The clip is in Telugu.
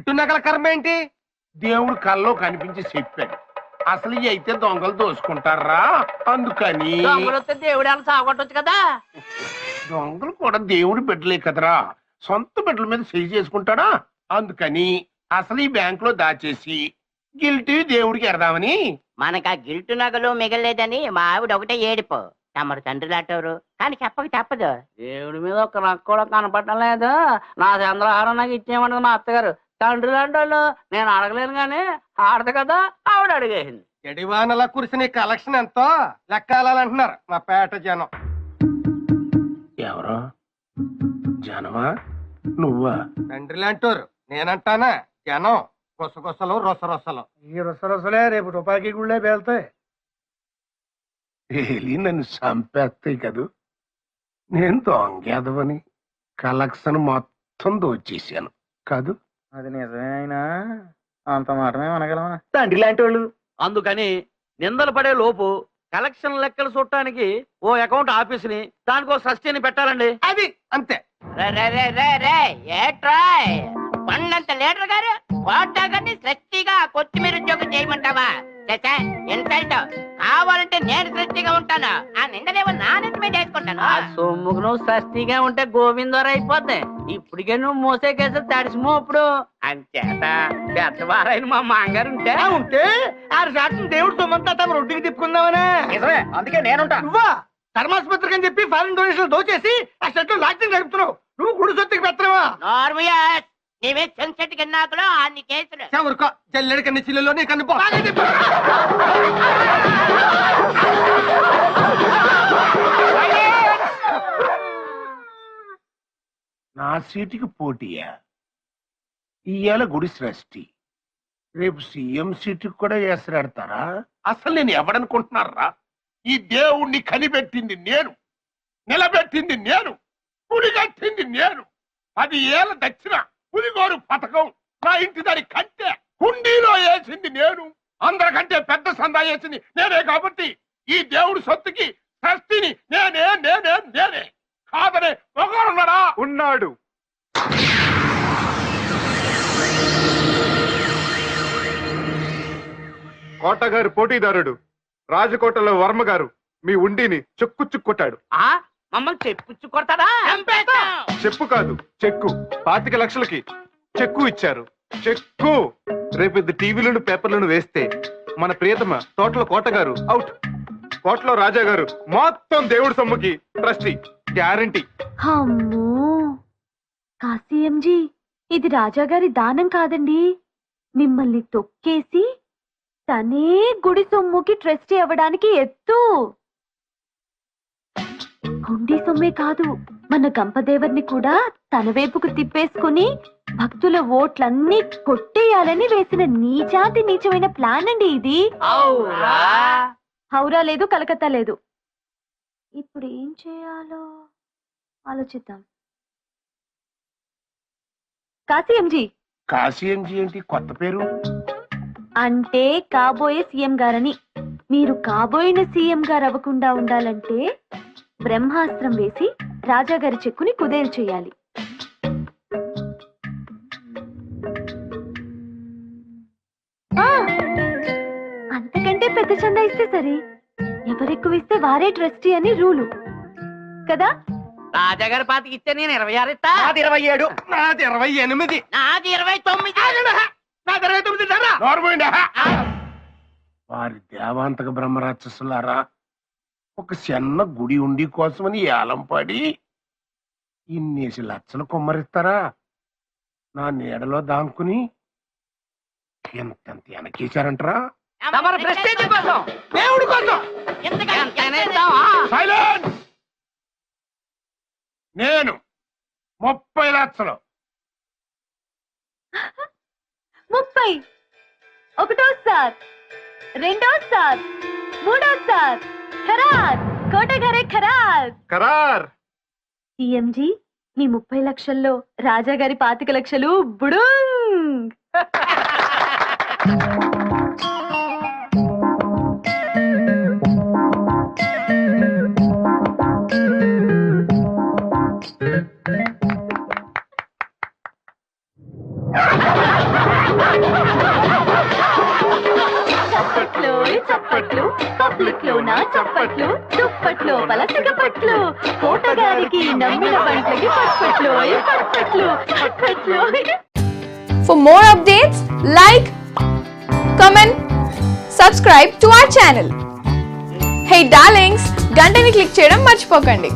గిల్టు నగల కర్మ ఏంటి? దేవుడు కల్లో కనిపించి చెప్పాడు, అసలు ఇవి అయితే దొంగలు దోసుకుంటారా, అందుకని. దేవుడు ఏమైనా సాగొట్టొచ్చు కదా. దొంగలు కూడా దేవుడు బిడ్డలే కదరా, సొంత బిడ్డల మీద సై చేసుకుంటాడా, అందుకని అసలు ఈ బ్యాంక్ లో దాచేసి గిల్టీ దేవుడికి ఎడదామని. మనకు ఆ గిల్టు నగలు మిగలేదని మా ఆవిడ ఒకటే ఏడిపో. తమరు తండ్రి లాంటవారు కానీ చెప్పక తప్పదు. దేవుడి మీద ఒక నక్క కూడా కనపడటం లేదు. నా చంద్రహారం నాకు ఇచ్చేయమన్నది మా అత్తగారు. తండ్రి లాంటి వాళ్ళు నేను అడగలేను గాని ఆడదు కదా ఆవిడ అడిగేసింది. ఎడివానలా కురిసిన కలెక్షన్ ఎంతో లెక్కాలంటున్నారు మా పేట జనం. ఎవరో జనమా నువ్వా? తండ్రి లాంటోరు నేనంటానా, జనం గుసగుసలు రొసరొసలు. ఈ రొసరొసలే రేపు తుపాకీ గుళ్ళే పేలుతాయి. నన్ను చంపేస్తాయి కదూ. నేను దొంగేదవని కలెక్షన్ మొత్తం దోచేశాను కాదు. అది నిజమే అయినా అంత మాటమే అనగలమా తండ్రి లాంటి వాళ్ళు. అందుకని నిందలు పడే లోపు కలెక్షన్ లెక్కలు చూడటానికి ఓ అకౌంట్ ఆఫీస్ ని దానికో సస్టైన్ పెట్టాలండి. అది అంతే. పండంత లీటర్ గారు కోటాగాన్ని సృష్టిగా కొత్తిమీర ఉద్యోగం చేయమంటావా? ఇన్సల్ట్. కావాలంటే నేను సృష్టిగా ఉంటాను, ఆ నిందనేమో నా నెత్తి మీద వేసుకుంటాను. ఆ సొమ్ముకు నువ్వు సృష్టిగా ఉంటే గోవిందోర అయిపోద్ది. ఇప్పటికే నువ్వు మోసే కేసు తడిసిమో ఇప్పుడు. అంచేత పెద్దవారైన మా మాంగారు ఉంటే 6 శాతం దేవుడు సొమ్మంతా తమ రొడ్డుకి తిప్పుకుందామనే. నిజమే, అందుకే నేనుంటా. నువ్వా ధర్మాసుపత్రికి అని చెప్పి ఫారెన్ డొనేషన్ దోచేసి ఆ షర్టు లాక్సింగ్ నడుపుతున్నావు. నువ్వు గుడి సొత్తుకి పెత్తనవా? నీవే సెన్సెట్ కిన్నాకులో అన్ని కేసులు. ఎవరికో జల్లెడి కన్నా చిల్లులో నీ కన్ను నా సీటుకి పోటీయా? ఇవాళ గుడి సృష్టి, రేపు సీఎం సీటుకి కూడా వేసరాడతారా? అసలు నేను ఎవడనుకుంటున్నారా? ఈ దేవుణ్ణి కనిపెట్టింది నేను, నిలబెట్టింది నేను, పులిగట్టింది నేను. 10 ఏళ్ళ దక్షిణ పులిగోరు పథకం నా ఇంటి దాని కంటే కుండీలో వేసింది నేను. అందరికంటే పెద్ద సందా వేసింది నేనే. కాబట్టి ఈ దేవుడి సొత్తుకి షష్ఠిని నేనే నేనే నేనే కాదనే ఒకరున్నాడా? ఉన్నాడు. కోటగారి పోటీదారుడు రాజకోటలో వర్మ గారు మీ ఉండిని చెక్కొట్టాడు. మమ్మల్ని చెప్పుచ్చు కొడతాడా? చెప్పు కాదు, చెక్కు. 25 లక్షలకి చెక్కు ఇచ్చారు. చెక్కు రేపు టీవీలను పేపర్లను వేస్తే మన ప్రియతమ తోటల కోటగారు అవుట్, కోటలో రాజా గారు మొత్తం దేవుడి సొమ్ముకి ట్రస్టీ గ్యారంటీ. అమ్మో కాశీఎంజీ, ఇది రాజాగారి దానం కాదండి. మిమ్మల్ని తొక్కేసి తనే గుడి సొమ్ముకి ట్రస్టీ అవ్వడానికి ఎత్తు. హుండీ సొమ్మే కాదు, మన గంపదేవర్ని కూడా తన వైపుకు తిప్పేసుకుని భక్తుల ఓట్లన్నీ కొట్టేయాలని వేసిన నీచాతి నీచమైన ప్లాన్ అండి ఇది. హౌరా లేదు, కలకత్తా లేదు. ఇప్పుడు ఏం చేయాలో ఆలోచిద్దాం. కాశీఎంజీ. కాశీఎంజీ ఏంటి కొత్త పేరు? అంటే కాబోయే సీఎం గారని. మీరు కాబోయిన సీఎం గారు అవ్వకుండా ఉండాలంటే బ్రహ్మాస్త్రం వేసి రాజాగారి చెక్కుని కుదేలు చేయాలి. అంతకంటే పెద్ద చందా ఇస్తే సరే. ఎవరెక్కువ ఇస్తే వారే ట్రస్టీ అని రూలు కదా. రాజాగారి పాతికి ఇస్తే నేను 26 ఇస్తా. 27. నాది 28. నాది 29. నాది 29. వారి దేవాంతక బ్రహ్మరాక్షసులారా, ఒక చిన్న గుడి ఉండి కోసమని ఏలం పడి ఇన్నేసి లక్షలు కుమ్మరిస్తారా? నా నీడలో దాంకుని ఎంతెంత వెనకేశారంటారా? దేవుడి కోసం. సైలెన్స్. నేను 30 లక్షలు. 30. ఒకటోసారి, రెండోసారి, మూడోసారి. ఖరార్. కోటగారే ఖరార్. ఖరార్. సీఎంజీ, మీ 30 లక్షల్లో రాజాగారి 25 లక్షలు బుడుంగ్. చప్పట్లు చప్పట్లు పబ్లిక్లో నా చప్పట్లు దుప్పట్లో పలసగపట్లు కోటగారికి నమ్మిన బంట్లకి పప్పట్లు పప్పట్లు పప్పట్లు. For more updates, like, comment, subscribe to our channel. Hey darlings, గంటని click చేయడం మర్చిపోకండి.